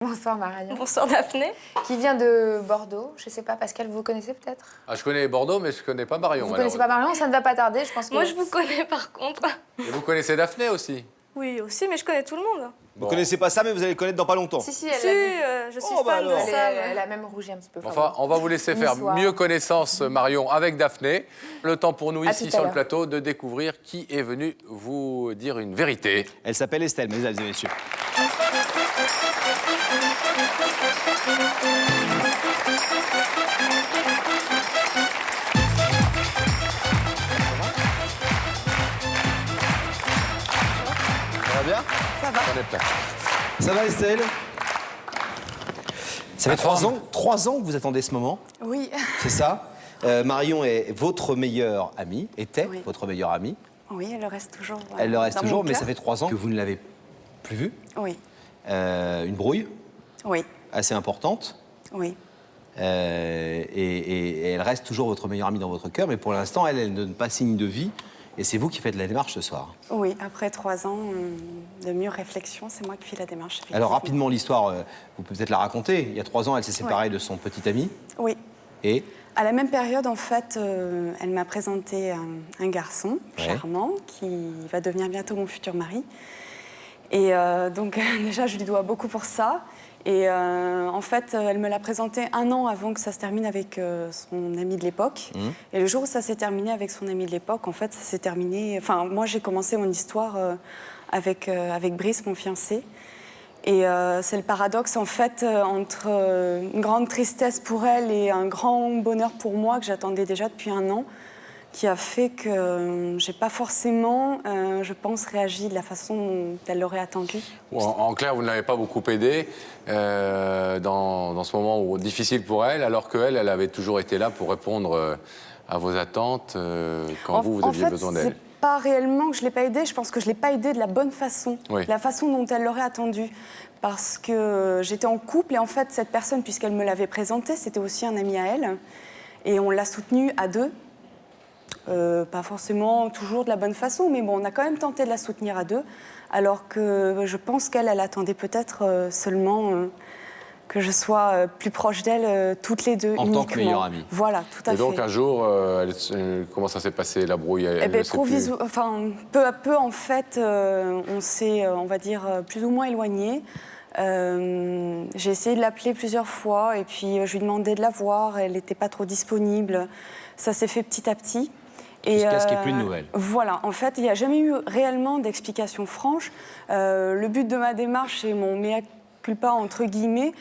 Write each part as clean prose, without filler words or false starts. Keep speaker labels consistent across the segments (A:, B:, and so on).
A: Bonsoir Marion.
B: Bonsoir Daphné.
A: Qui vient de Bordeaux. Je sais pas, Pascal, vous connaissez peut-être?
C: Ah, je connais Bordeaux, mais je connais pas Marion.
A: Vous connaissez pas Marion, ça ne va pas tarder, je pense que...
B: Moi, je vous connais par contre.
C: Et vous connaissez Daphné aussi?
B: Oui, aussi, mais je connais tout le monde.
D: Vous connaissez pas ça, mais vous allez le connaître dans pas longtemps.
A: Si, elle
B: Si,
A: l'a vu.
B: je suis
D: Oh, bah
B: fan de
D: alors.
B: ça.
A: Elle a même rougi un petit peu.
C: Enfin, on va vous laisser faire
A: Bonsoir.
C: mieux connaissance, Marion, avec Daphné. Le temps pour nous,
A: À
C: ici
A: tout à
C: sur le
A: l'heure.
C: plateau, de découvrir qui est venu vous dire une vérité.
D: Elle s'appelle Estelle, mesdames et messieurs. Ça va bien?
C: On est prêt.
D: Ça va Estelle? Ça fait 3 ans que vous attendez ce moment,
E: Oui,
D: c'est ça? Marion est votre meilleure amie, était
E: Oui.
D: votre meilleure amie.
E: oui, elle le reste toujours.
D: Elle le reste
E: dans
D: toujours,
E: mon
D: mais
E: cœur.
D: ça fait 3 ans que vous ne l'avez plus vue.
E: Oui,
D: Une brouille
E: oui,
D: assez importante.
E: oui.
D: Et elle reste toujours votre meilleure amie dans votre cœur, mais pour l'instant, elle ne donne pas signe de vie. Et c'est vous qui faites la démarche ce soir.
E: Oui, après 3 ans de mûre réflexion, c'est moi qui fais la démarche. Effectivement.
D: Alors rapidement, l'histoire, vous pouvez peut-être la raconter. Il y a 3 ans, elle s'est séparée de son petit ami.
E: Oui.
D: Et
E: À la même période, en fait, elle m'a présenté un garçon
D: Ouais.
E: charmant qui va devenir bientôt mon futur mari. Et donc, déjà, je lui dois beaucoup pour ça. Et en fait, elle me l'a présenté 1 an avant que ça se termine avec son ami de l'époque. Et le jour où ça s'est terminé avec son ami de l'époque, en fait, ça s'est terminé... Enfin, moi, j'ai commencé mon histoire avec Brice, mon fiancé. Et c'est le paradoxe, en fait, entre une grande tristesse pour elle et un grand bonheur pour moi que j'attendais déjà depuis 1 an, qui a fait que j'ai pas forcément, je pense, réagi de la façon dont elle l'aurait attendu.
C: En clair, vous ne l'avez pas beaucoup aidée dans ce moment difficile pour elle, alors qu'elle, elle avait toujours été là pour répondre à vos attentes quand vous aviez besoin d'elle.
E: C'est pas réellement que je l'ai pas aidée, je pense que je l'ai pas aidée de la bonne façon,
C: Oui.
E: la façon dont elle l'aurait attendu. Parce que j'étais en couple et en fait, cette personne, puisqu'elle me l'avait présentée, c'était aussi un ami à elle. Et on l'a soutenue à 2. Pas forcément toujours de la bonne façon, mais bon, on a quand même tenté de la soutenir à 2, alors que je pense qu'elle attendait peut-être seulement que je sois plus proche d'elle toutes les deux,
D: En
E: uniquement.
D: tant que meilleure amie.
E: Voilà, tout à
C: Et donc,
E: fait.
C: un jour, comment ça s'est passé, la brouille?
E: Eh
C: Elle
E: ben,
C: ne sait plus.
E: enfin, peu à peu, en fait, on s'est, on va dire, plus ou moins éloignés. J'ai essayé de l'appeler plusieurs fois et puis je lui demandais de la voir. Elle n'était pas trop disponible. Ça s'est fait petit à petit.
D: Jusqu'à ce qu'il n'y ait plus de nouvelles.
E: Voilà, en fait, il n'y a jamais eu réellement d'explication franche. Le but de ma démarche et mon mea culpa, entre guillemets,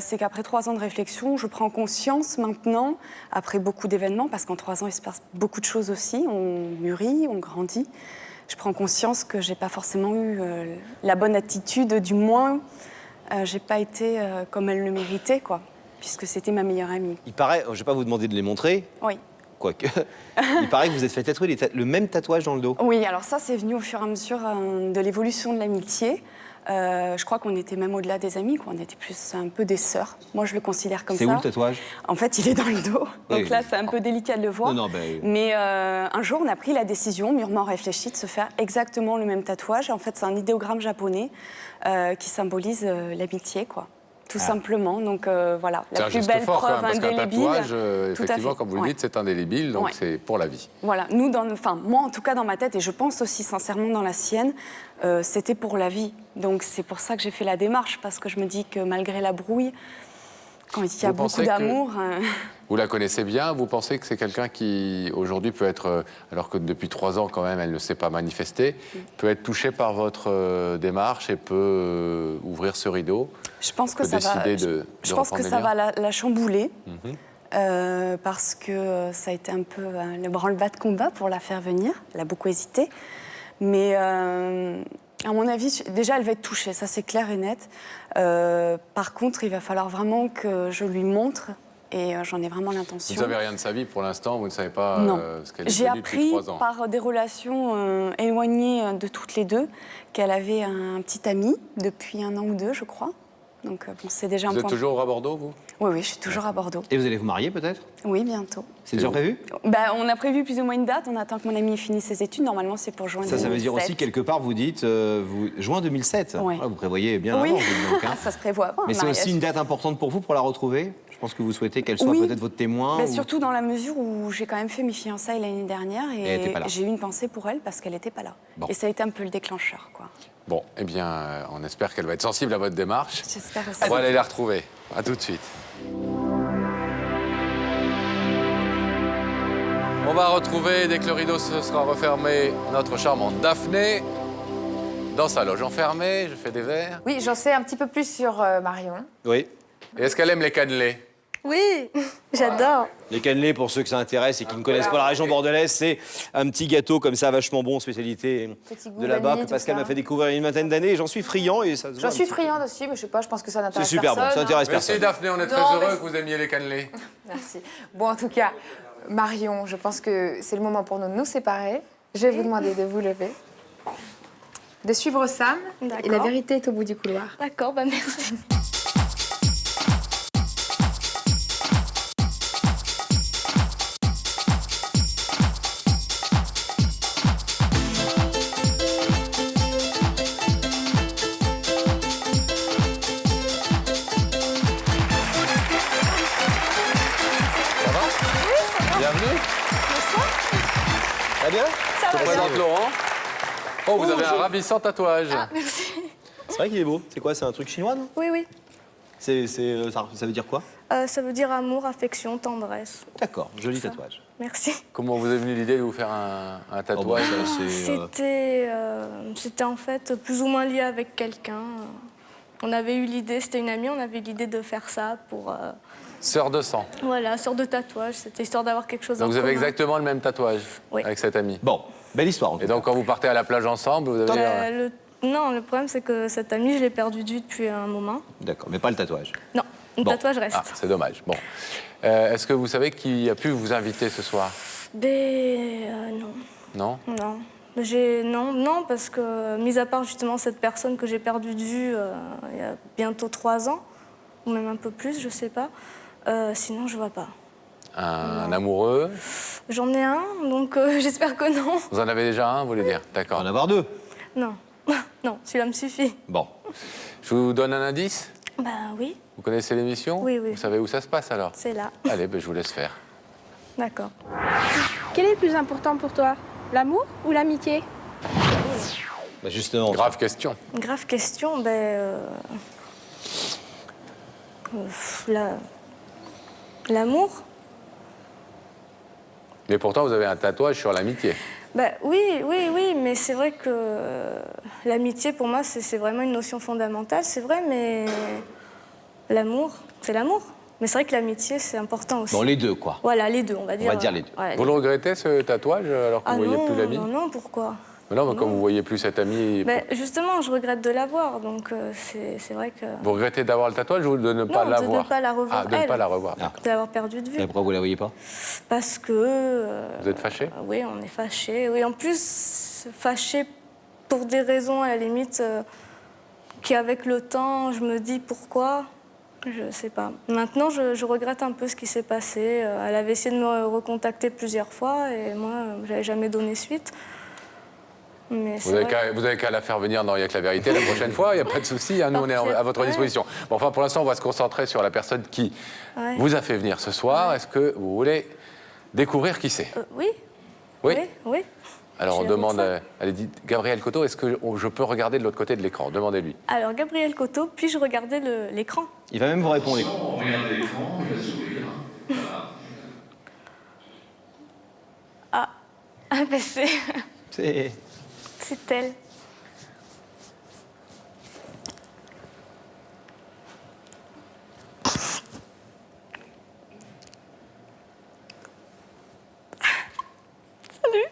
E: c'est qu'après 3 ans de réflexion, je prends conscience maintenant, après beaucoup d'événements, parce qu'en 3 ans, il se passe beaucoup de choses aussi, on mûrit, on grandit. Je prends conscience que je n'ai pas forcément eu la bonne attitude, du moins, je n'ai pas été comme elle le méritait, quoi, puisque c'était ma meilleure amie.
D: Il paraît, je ne vais pas vous demander de les montrer,
E: Oui.
D: quoique, il paraît que vous êtes fait tatouer le même tatouage dans le dos.
E: Oui, alors ça, c'est venu au fur et à mesure de l'évolution de l'amitié. Je crois qu'on était même au-delà des amis, quoi. On était plus un peu des sœurs. Moi, je le considère comme ça.
D: C'est où le tatouage?
E: En fait, il est dans le dos. Donc
D: Oui.
E: là, c'est un peu délicat de le voir.
D: Non, ben...
E: Mais un jour, on a pris la décision, mûrement réfléchie, de se faire exactement le même tatouage. En fait, c'est un idéogramme japonais qui symbolise l'amitié, quoi. Tout simplement. Donc voilà,
C: C'est
E: la
C: un
E: plus
C: geste
E: belle
C: fort, quand
E: preuve
C: même, parce qu'un
E: indélébile.
C: tatouage,
E: Tout à
C: effectivement,
E: fait.
C: comme vous le
E: Ouais.
C: dites, c'est indélébile, donc
E: Ouais.
C: c'est pour la vie.
E: Voilà, nous, moi en tout cas dans ma tête, et je pense aussi sincèrement dans la sienne, c'était pour la vie. Donc c'est pour ça que j'ai fait la démarche, parce que je me dis que malgré la brouille, quand il y a
C: Vous
E: beaucoup
C: pensez que-
E: d'amour...
C: Vous la connaissez bien, vous pensez que c'est quelqu'un qui, aujourd'hui, peut être, alors que depuis 3 ans, quand même, elle ne s'est pas manifestée, peut être touché par votre démarche et peut ouvrir ce rideau?
E: Je pense que
C: peut
E: ça va,
C: décider de
E: je pense que
C: reprendre
E: ça
C: les
E: va la chambouler,
C: Mhm.
E: parce que ça a été un peu le branle-bas de combat pour la faire venir. Elle a beaucoup hésité. Mais à mon avis, déjà, elle va être touchée, ça c'est clair et net. Par contre, il va falloir vraiment que je lui montre, et j'en ai vraiment l'intention.
C: Vous ne savez rien de sa vie pour l'instant, vous ne savez pas
E: Non.
C: ce qu'elle est
E: J'ai
C: devenue depuis
E: appris
C: 3 ans.
E: par des relations éloignées de toutes les deux qu'elle avait un petit ami depuis 1 an ou 2, je crois. Donc bon, c'est déjà un
C: Vous êtes
E: point.
C: toujours à Bordeaux, vous?
E: Oui, je suis toujours à Bordeaux.
D: Et vous allez vous marier peut-être?
E: Oui, bientôt.
D: C'est déjà prévu?
E: On a prévu plus ou moins une date. On attend que mon ami finisse ses études. Normalement, c'est pour juin 2007.
D: Ça veut dire aussi, quelque part, vous dites juin 2007.
E: Ouais.
D: Ah, vous prévoyez bien
E: Oui,
D: avant, vous, donc, hein.
E: ça se prévoit avant.
D: Mais
E: un
D: c'est
E: mariage.
D: aussi une date importante pour vous, pour la retrouver? Je pense que vous souhaitez qu'elle soit
E: Oui.
D: peut-être votre témoin. ou-
E: Surtout dans la mesure où j'ai quand même fait mes fiançailles l'année dernière
D: elle était
E: et
D: pas là.
E: j'ai eu une pensée pour elle parce qu'elle n'était pas là.
C: Bon.
E: Et ça a été un peu le déclencheur, quoi.
C: Bon, eh bien, on espère qu'elle va être sensible à votre démarche.
E: J'espère aussi.
C: On va aller la retrouver. À tout de suite. On va retrouver, dès que le rideau se sera refermé, notre charmante Daphné dans sa loge enfermée. Je fais des verres.
A: Oui, j'en sais un petit peu plus sur Marion.
D: Oui.
C: Et est-ce qu'elle aime les cannelés?
B: Oui, j'adore.
D: Les cannelés, pour ceux que ça intéresse et qui ne connaissent pas la région bordelaise, c'est un petit gâteau comme ça, vachement bon, spécialité
A: Petit goût
D: de là-bas,
A: vanille,
D: que
A: tout
D: Pascal
A: ça.
D: m'a fait découvrir il y a une vingtaine d'années et j'en suis friand et ça se voit
A: J'en
D: un
A: suis
D: petit peu.
A: friande aussi, mais je sais pas, je pense que ça
D: C'est
A: n'intéresse
D: super bon,
A: personne.
D: ça intéresse
C: Merci
D: personne.
C: Daphné, on est très
A: Non,
C: heureux
A: mais-
C: que vous aimiez les cannelés.
A: Merci. Bon, en tout cas, Marion, je pense que c'est le moment pour nous de nous séparer. Je vais vous demander de vous lever, de suivre Sam, et la
B: D'accord.
A: vérité est au bout du couloir.
B: D'accord, bah merci.
C: Ça va? Bienvenue.
D: Très bien.
C: Je te présente Laurent. Oh, vous avez un ravissant tatouage.
D: C'est vrai qu'il est beau. C'est quoi, c'est un truc chinois, non?
B: Oui, oui.
D: Ça veut dire quoi?
B: Ça veut dire amour, affection, tendresse.
D: D'accord, joli tatouage.
B: Merci.
C: Comment vous est venue l'idée de vous faire un tatouage?
D: Oh, bah, c'est,
B: C'était en fait plus ou moins lié avec quelqu'un. On avait eu l'idée, c'était une amie, on avait eu l'idée de faire ça pour...
C: Sœur de sang.
B: Voilà, sorte de tatouage. C'était histoire d'avoir quelque chose en
C: Donc vous avez
B: commun.
C: exactement le même tatouage
B: Oui.
C: avec cette amie.
D: Bon, belle histoire en tout
C: Et donc quand vous partez à la plage ensemble, vous avez...
B: Non, le problème c'est que cette amie, je l'ai perdue de vue depuis un moment.
D: cas. D'accord, mais pas le tatouage.
B: Non, le
D: Bon.
B: tatouage reste.
C: Ah, c'est dommage. Bon. Est-ce que vous savez qui a pu vous inviter ce soir?
B: Non.
C: Non?
B: Non. Non, parce que, mis à part justement cette personne que j'ai perdue de vue il y a bientôt 3 ans, ou même un peu plus, je sais pas, sinon je vois pas.
C: Un amoureux?
B: J'en ai un, donc j'espère que non.
C: Vous en avez déjà un, vous voulez dire?
D: On
C: D'accord.
D: va en avoir deux.
B: Non, non, celui-là me suffit.
D: Bon.
C: Je vous donne un indice?
B: Bah oui,
C: Vous connaissez l'émission?
B: Oui, oui.
C: Vous savez où ça se passe alors?
B: c'est là.
C: Allez, ben, je vous laisse faire.
B: D'accord.
F: Quel est le plus important pour toi? L'amour ou l'amitié?
D: Bah justement.
C: Grave question.
B: Grave question, l'amour.
C: Mais pourtant, vous avez un tatouage sur l'amitié.
B: Oui, mais c'est vrai que l'amitié, pour moi, c'est vraiment une notion fondamentale, c'est vrai, mais l'amour, c'est l'amour. Mais c'est vrai que l'amitié, c'est important aussi.
D: Bon, les deux, quoi.
B: Voilà, les deux, on va dire.
D: va dire les deux.
B: Voilà,
C: Vous le regrettez, ce tatouage, alors que
B: Ah
C: vous ne voyez
B: non,
C: plus l'ami?
B: non, pourquoi?
C: Mais non, mais quand vous voyez plus cet ami,
B: Justement, je regrette de l'avoir, donc c'est vrai que...
C: vous regrettez d'avoir le tatouage ou de ne pas
B: Non, de
C: l'avoir?
B: ne pas la revoir,
C: Ah, de ne
B: elle.
C: pas la revoir.
D: Ah.
B: De l'avoir perdue de vue.
D: Et pourquoi vous la voyez pas?
B: Parce que...
C: Vous êtes fâché?
B: Oui, on est fâchés. Oui, en plus, fâchés pour des raisons, à la limite, qui, avec le temps, je me dis pourquoi. Je sais pas. Maintenant, je regrette un peu ce qui s'est passé. Elle avait essayé de me recontacter plusieurs fois et moi, j'avais jamais donné suite. Mais
C: Vous avez qu'à la faire venir dans Il y a que la vérité la prochaine fois, il n'y a pas de souci, hein, nous on est à votre
B: Ouais.
C: disposition. Bon, enfin, pour l'instant, on va se concentrer sur la personne qui
B: Ouais.
C: vous a fait venir ce soir. Est-ce que vous voulez découvrir qui c'est?
B: Oui.
C: Oui.
B: Oui.
C: Alors on
B: J'ai
C: demande,
B: envie de
C: allez, dites, Gabriel Coteau, est-ce que je peux regarder de l'autre côté de l'écran? Demandez-lui.
B: Alors, Gabriel Coteau, puis-je regarder l'écran?
D: Il va même vous répondre.
B: Ah, c'est
D: C'est...
B: elle. Salut.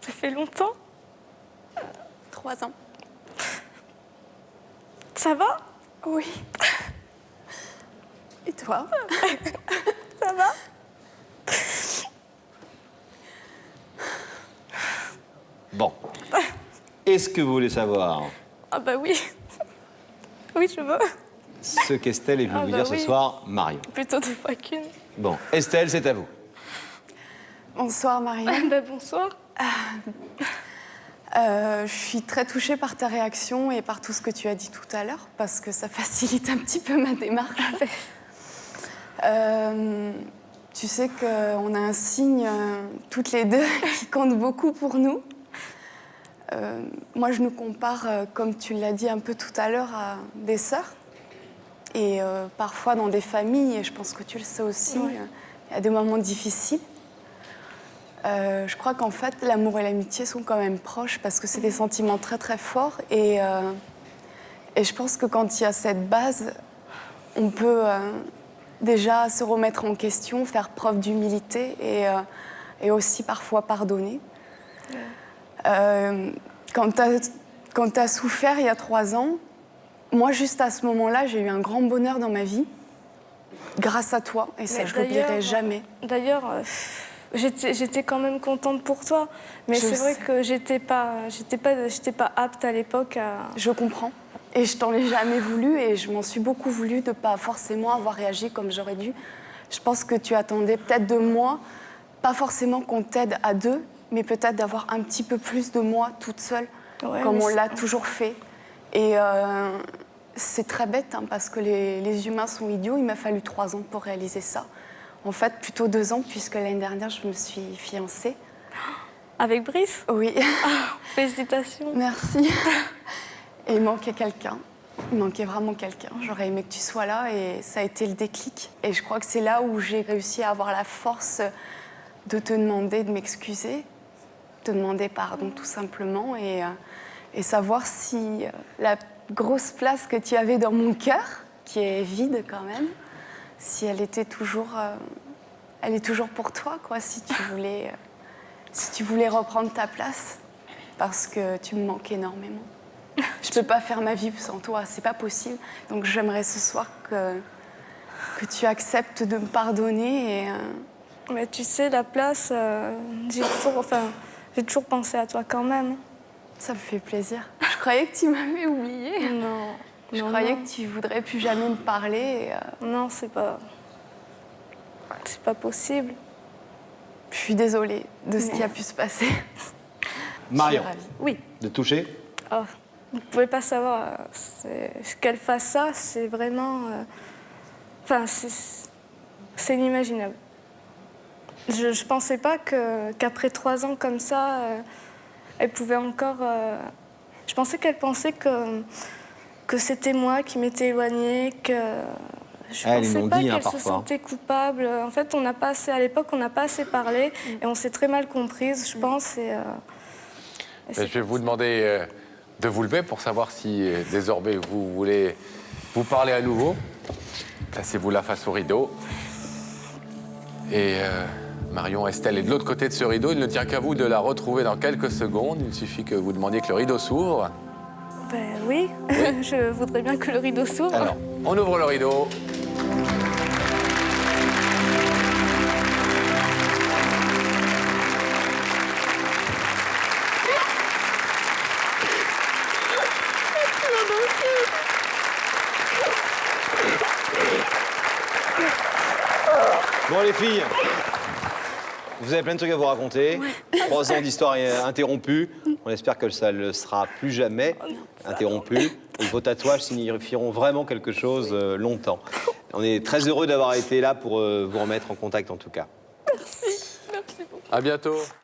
B: Ça fait longtemps.
E: 3 ans.
B: Ça va?
E: Oui. Et toi?
B: Ça va?
D: Bon. Est-ce que vous voulez savoir
B: Ah bah oui. Oui, je veux.
D: ce qu'Estelle est venue
B: Ah
D: vous
B: bah
D: dire ce
B: oui.
D: soir, Marion?
B: Plutôt deux fois qu'une.
D: Bon, Estelle, c'est à vous.
E: Bonsoir Marion.
B: Ah bah bonsoir.
E: Je suis très touchée par ta réaction et par tout ce que tu as dit tout à l'heure, parce que ça facilite un petit peu ma démarche. Tu sais qu'on a un signe, toutes les deux, qui compte beaucoup pour nous. Moi, je nous compare, comme tu l'as dit un peu tout à l'heure, à des sœurs. Et parfois dans des familles, et je pense que tu le sais aussi, il y a des moments difficiles. Je crois qu'en fait, l'amour et l'amitié sont quand même proches parce que c'est des sentiments très très forts. Et je pense que quand il y a cette base, on peut déjà se remettre en question, faire preuve d'humilité et aussi parfois pardonner. Quand tu as souffert il y a 3 ans, moi, juste à ce moment-là, j'ai eu un grand bonheur dans ma vie, grâce à toi, et ça, je ne l'oublierai jamais.
B: D'ailleurs, j'étais quand même contente pour toi, mais
E: Je
B: c'est vrai
E: sais.
B: que j'étais pas apte à l'époque à...
E: Je comprends. Et je t'en ai jamais voulu, et je m'en suis beaucoup voulu de ne pas forcément avoir réagi comme j'aurais dû. Je pense que tu attendais peut-être de moi, pas forcément qu'on t'aide à deux, mais peut-être d'avoir un petit peu plus de moi toute seule,
B: Ouais,
E: comme
B: mais
E: on
B: c'est-
E: l'a toujours fait. Et c'est très bête, hein, parce que les humains sont idiots. Il m'a fallu 3 ans pour réaliser ça. En fait, plutôt 2 ans, puisque l'année dernière, je me suis fiancée.
B: Avec Brice.
E: Oui,
B: Félicitations.
E: merci. Et il manquait quelqu'un. Il manquait vraiment quelqu'un. J'aurais aimé que tu sois là, et ça a été le déclic. Et je crois que c'est là où j'ai réussi à avoir la force de te demander de m'excuser, te demander pardon tout simplement, et savoir si la grosse place que tu avais dans mon cœur, qui est vide quand même, si elle était toujours, elle est toujours pour toi, quoi, si tu voulais reprendre ta place, parce que tu me manques énormément. Je peux pas faire ma vie sans toi, c'est pas possible. Donc j'aimerais ce soir que tu acceptes de me pardonner, et
B: Mais tu sais, la place, j'ai toujours pensé à toi quand même.
E: ça me fait plaisir. Je croyais que tu m'avais oubliée.
B: Non.
E: Je
B: non,
E: croyais
B: non.
E: que tu voudrais plus jamais me parler. Et,
B: Non, c'est pas possible.
E: je suis désolée de ce qui a pu se passer.
D: Marion,
E: Je suis ravie.
B: Oui.
D: de toucher?
B: Oh, vous ne pouvez pas savoir. Qu'elle fasse ça, c'est vraiment... c'est inimaginable. Je ne pensais pas qu'après 3 ans comme ça, elle pouvait encore... je pensais qu'elle pensait que c'était moi qui m'étais éloignée, que... Je
D: Ah, ils
B: pensais
D: l'ont
B: pas
D: dit, hein,
B: qu'elle se
D: parfois.
B: sentait coupable. En fait, à l'époque, on n'a pas assez parlé et on s'est très mal comprises, je pense. Et
C: Je vais vous demander de vous lever pour savoir si désormais vous voulez vous parler à nouveau. Placez-vous là face au rideau. Et Marion, Estelle est de l'autre côté de ce rideau. Il ne tient qu'à vous de la retrouver dans quelques secondes. Il suffit que vous demandiez que le rideau s'ouvre.
B: Ben oui, je voudrais bien que le rideau s'ouvre.
C: Alors, on ouvre le rideau.
D: Bon, les filles, vous avez plein de trucs à vous raconter. 3 ans d'histoire interrompue. On espère que ça ne le sera plus jamais interrompu. Et vos tatouages signifieront vraiment quelque chose longtemps. On est très heureux d'avoir été là pour vous remettre en contact, en tout cas.
C: À bientôt.